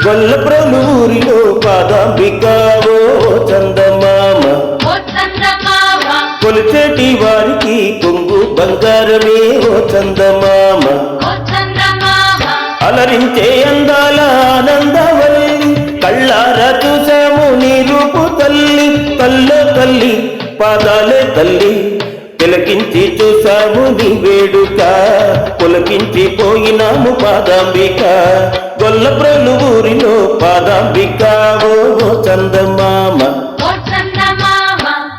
గొల్లప్రోలు ఊరిలో పాదాంబిక ఓ చందమామ కొలిచేటి వారికి కొంగు బంగారమే ఓ చందమామ అలరించే అందాల ఆనందవల్లి కళ్ళారా చూసాము నీ రూపు తల్లి కల్లో తల్లి పాదాలే తల్లి తిలకించి చూసాము నీ వేడుక పులకించి పోయినాము పాదాంబిక గొల్లప్రోలు ఊరిలో పాదాంబిక ఓ చందమామ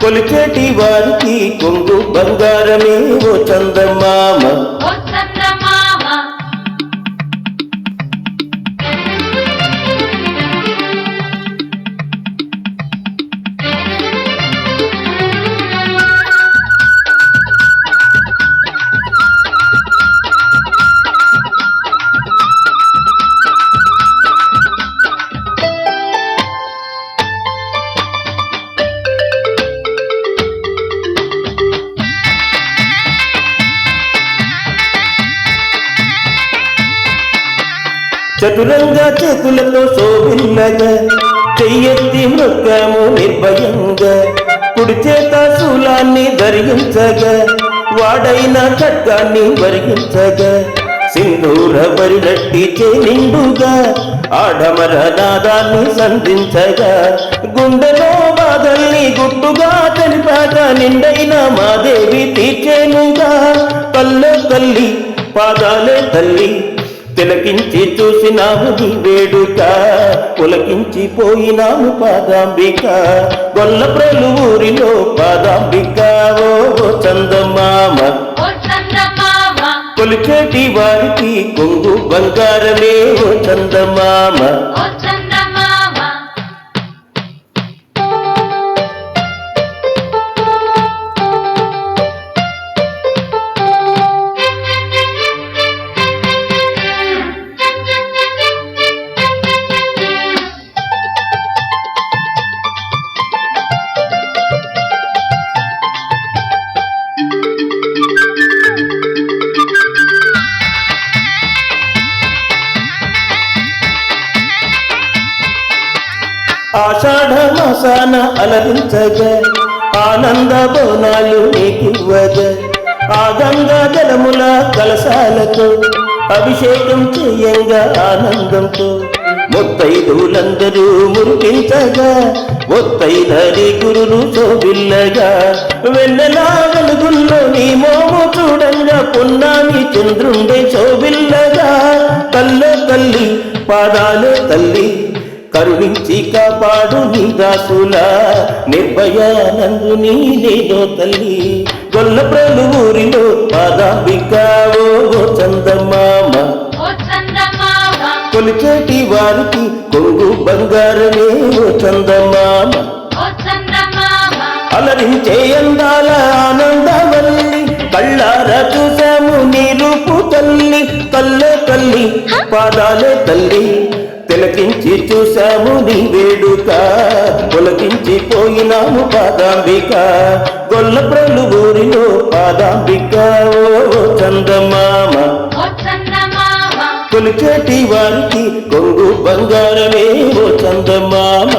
కొలిచేటి వారికి కొంగు బంగారమే ఓ చందమామ చతురంగా చేతులతో శోభిల్లగా చెయ్యెత్తి మృక్కము నిర్భయంగా కుడి చేత శూలాన్ని ధరించగా వాడైన ఖడ్గాన్ని వరిగించగా సింధూర బరినట్టి చేనిండుగా ఆడమర నాదాన్ని సంధించగా గుండెలో బాధల్ని గుట్టుగా తెలిపాక నిండైన మాదేవి తీర్చేనుగా కల్లో తల్లి పాదాలే తల్లి తిలకించి చూసినాము నీ వేడుక పులకించి పోయినాము పాదాంబిక గొల్లప్రోలు ఊరిలో పాదాంబిక ఓ చందమామ కొలిచేటి వారికి కొంగు బంగారమే ఓ చందమామ ఆషాఢ మాసాన అలరించగా ఆనంద బోనాలు నీకివ్వగా ఆ గంగా జలముల కలశాలతో అభిషేకం చెయ్యంగా ఆనందంతో ముత్తైదులందరూ మురిపించగా ఒత్తైనది గురులు శోభిల్లగా వెన్నెలా వెలుగుల్లో నీ మోము చూడంగా పున్నామి చంద్రుండే శోభిల్లగా కల్లో తల్లి పాదాలే తల్లి కరుణించి కాపాడు నీ దాసులా నిర్భయానందు నీలో తల్లి గొల్లప్రోలు ఊరిలో పాదాంబిక ఓ చందమామ కొలిచేటి వారికి కొంగు బంగారమే ఓ చందమామ అలరించే అందాల ఆనందవల్లి కళ్ళారా చూసాము నీ రూపు తల్లి కల్లో తల్లి పాదాలే తల్లి తిలకించి చూసాము నీ వేడుక పులకించి పోయినాము పాదాంబిక గొల్లప్రోలు ఊరిలో పాదాంబిక ఓ చందమామ కొలిచేటి వారికి కొంగు బంగారమే ఓ చందమామ